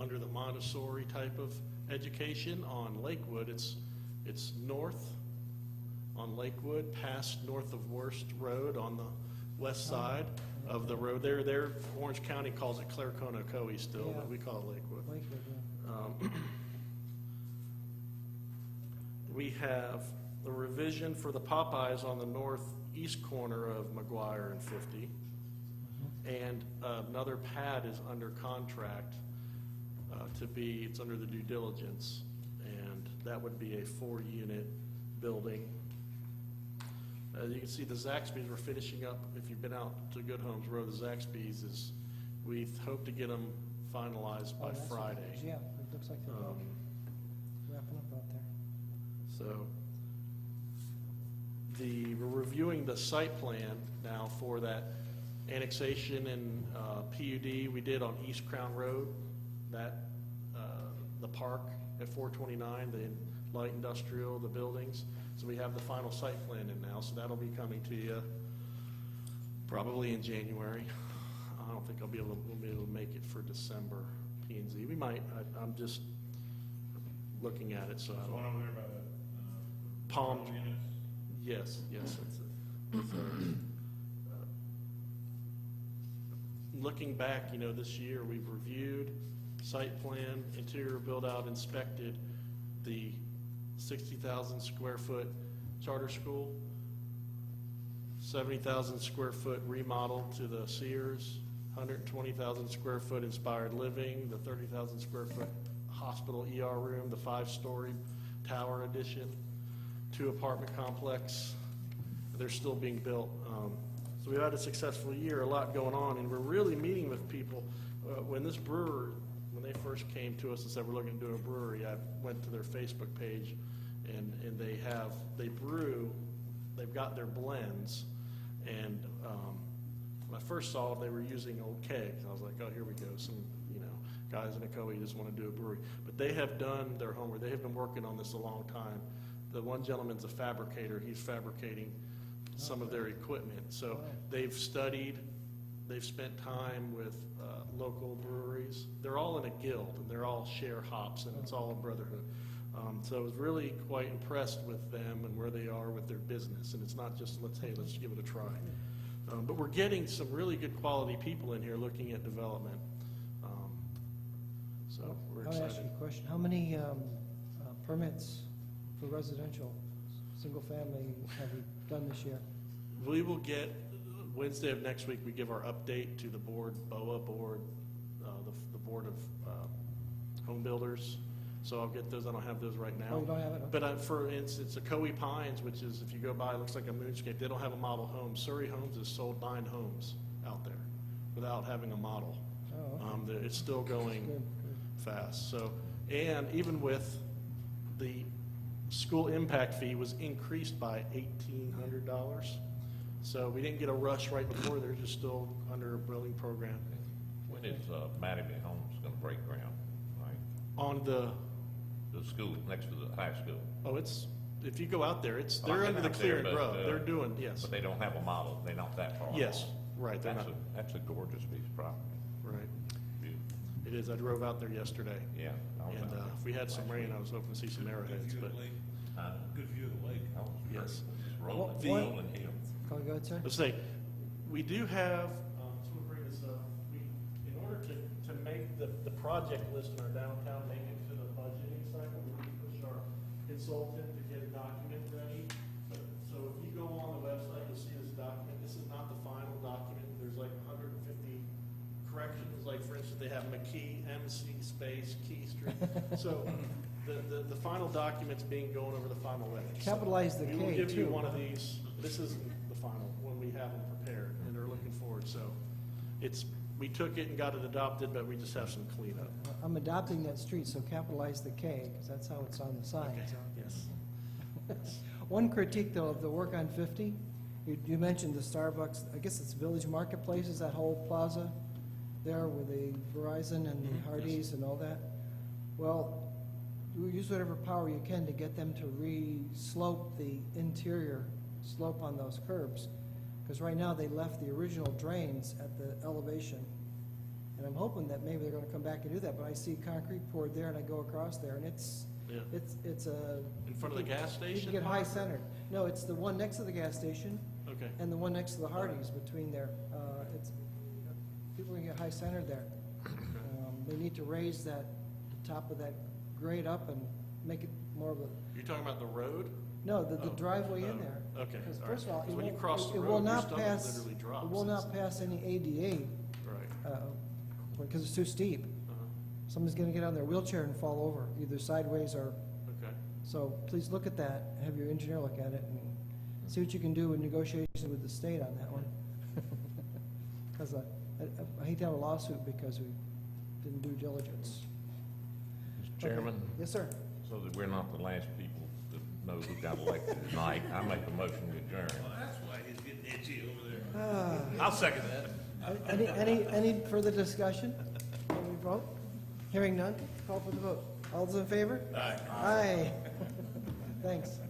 Speaker 5: under the Montessori type of education on Lakewood. It's north on Lakewood, past north of Worst Road on the west side of the road. There, Orange County calls it Claricona Ocoee still, but we call it Lakewood.
Speaker 1: Lakewood, yeah.
Speaker 5: We have the revision for the Popeyes on the northeast corner of McGuire and 50. And another pad is under contract it's under the due diligence, and that would be a 4-unit building. You can see the Zaxby's we're finishing up. If you've been out to Good Homes Road, the Zaxby's we hope to get them finalized by
Speaker 1: that's
Speaker 5: Friday.
Speaker 1: nice. Yeah, it looks like they're both wrapping up out there.
Speaker 5: So we're reviewing the site plan now for that annexation and PUD we did on East Crown Road, the park at 429, the light industrial, the buildings. So we have the final site plan in now, so that'll be coming to you probably in January. I don't think we'll be able to make it for December P&Z. We might. I'm just looking at it, so I
Speaker 4: There's
Speaker 5: don't.
Speaker 4: one over there by the
Speaker 5: Palm.
Speaker 4: units.
Speaker 5: Yes, that's it. Looking back, this year we've reviewed site plan, interior build out, inspected the 60,000 square foot charter school, 70,000 square foot remodel to the Sears, 120,000 square foot inspired living, the 30,000 square foot hospital ER room, the 5-story tower addition, 2 apartment complex. They're still being built. So we've had a successful year, a lot going on, and we're really meeting with people. When this brewer, when they first came to us and said we're looking to do a brewery, I went to their Facebook page, and they brew, they've got their blends, and when I first saw it, they were using old kegs. I was like, oh, here we go, some guys in Ocoee just want to do a brewery. But they have done their homework. They have been working on this a long time. The one gentleman's a fabricator. He's fabricating some of their equipment. So they've studied, they've spent time with local breweries. They're all in a guild, and they're all share hops, and it's all a brotherhood. So I was really quite impressed with them and where they are with their business. And it's not just, let's give it a try. But we're getting some really good quality people in here looking at development. So we're
Speaker 1: I'll
Speaker 5: excited.
Speaker 1: ask you a question. How many permits for residential, single family have we done this year?
Speaker 5: We will get, Wednesday of next week, we give our update to the board, BOA board, the Board of Home Builders. So I'll get those. I don't have those right now.
Speaker 1: Oh, you don't have it? Okay.
Speaker 5: But for instance, Ocoee Pines, which is, if you go by, it looks like a moonscape. They don't have a model home. Surrey Homes has sold 9 homes out there without having a model.
Speaker 1: Oh, okay.
Speaker 5: It's still going
Speaker 1: Good,
Speaker 5: fast. So, and even with the school impact fee was increased by $1,800. So we didn't get a rush right before. They're just still under a building program.
Speaker 2: When is Mattingly Homes gonna break ground, right?
Speaker 5: On the,
Speaker 2: The school, next to the high school.
Speaker 5: oh, it's
Speaker 6: if you go out there,
Speaker 2: Well,
Speaker 6: they're
Speaker 2: I've
Speaker 6: under
Speaker 2: been
Speaker 6: the
Speaker 2: out
Speaker 6: clear
Speaker 2: there,
Speaker 6: and grow.
Speaker 2: but,
Speaker 6: They're doing, yes,
Speaker 2: But they don't have a model, they're not that far along.
Speaker 6: yes, right, they're not,
Speaker 2: That's a gorgeous piece of property.
Speaker 6: right.
Speaker 2: Beautiful.
Speaker 6: It is, I drove out there yesterday,
Speaker 2: Yeah. I was
Speaker 6: and
Speaker 2: out there.
Speaker 6: if we had some rain, I was hoping to see some arrowheads, but,
Speaker 2: Good view of the lake.
Speaker 6: yes.
Speaker 2: Just
Speaker 1: Well,
Speaker 2: rolling,
Speaker 6: the-
Speaker 2: rolling hill.
Speaker 1: Go ahead, sir.
Speaker 6: Let's say, we do have, so we'll bring this up, in order to make the project list in our downtown, make it to the budgeting cycle, we need to push our consultant to get a document ready. So if you go on the website, you'll see this document, this is not the final document, there's like 150 corrections, like for instance, they have McKee, MC space, Key Street. So the final document's being going over the final edit. So
Speaker 1: Capitalize the
Speaker 6: we will
Speaker 1: K,
Speaker 6: give you
Speaker 1: too.
Speaker 6: one of these, this isn't the final, when we have them prepared, and they're looking forward, so we took it and got it adopted, but we just have some cleanup.
Speaker 1: I'm adopting that street, so capitalize the K, because that's how it's on the sign.
Speaker 6: Okay,
Speaker 1: so.
Speaker 6: yes.
Speaker 1: One critique, though, of the work on 50, you mentioned the Starbucks, I guess it's Village Marketplace, is that whole plaza there with the Verizon and the Hardee's and all that? Well, you use whatever power you can to get them to re-slope the interior slope on those curbs, because right now they left the original drains at the elevation. And I'm hoping that maybe they're gonna come back and do that, but I see concrete poured there and I go across there and it's
Speaker 6: Yeah.
Speaker 1: It's a.
Speaker 6: In front of the gas
Speaker 1: You
Speaker 6: station?
Speaker 1: can get high centered. No, it's the one next to the gas station
Speaker 6: Okay,
Speaker 1: and the one next to the Hardee's between there. It's, people can get high centered there. They need to raise that, the top of that grade up and make it more of a,
Speaker 6: you're talking about the road?
Speaker 1: no, the
Speaker 6: Oh,
Speaker 1: driveway in
Speaker 6: oh,
Speaker 1: there.
Speaker 6: okay,
Speaker 1: Because
Speaker 6: all right.
Speaker 1: first of all, it
Speaker 6: 'Cause when you
Speaker 1: won't-
Speaker 6: cross the
Speaker 1: it
Speaker 6: road,
Speaker 1: will
Speaker 6: your
Speaker 1: not
Speaker 6: stomach
Speaker 1: pass-
Speaker 6: literally drops.
Speaker 1: It will not pass any ADA,
Speaker 6: Right.
Speaker 1: because it's too steep.
Speaker 6: Uh-huh.
Speaker 1: Somebody's gonna get on their wheelchair and fall over, either sideways or,
Speaker 6: Okay,
Speaker 1: so please look at that, have your engineer look at it, and see what you can do in negotiations with the state on that one. Because I hate to have a lawsuit because we didn't do diligence.
Speaker 2: Mr. Chairman,
Speaker 1: Yes, sir.
Speaker 2: so that we're not the last people that know who got elected tonight, I make a motion to adjourn.
Speaker 4: That's why he's getting itchy over there.
Speaker 1: Ah.
Speaker 4: I'll second that.
Speaker 1: Any further discussion? Can we vote? Hearing none, call for the vote. All those in favor?
Speaker 4: Aye.
Speaker 1: Aye. Thanks.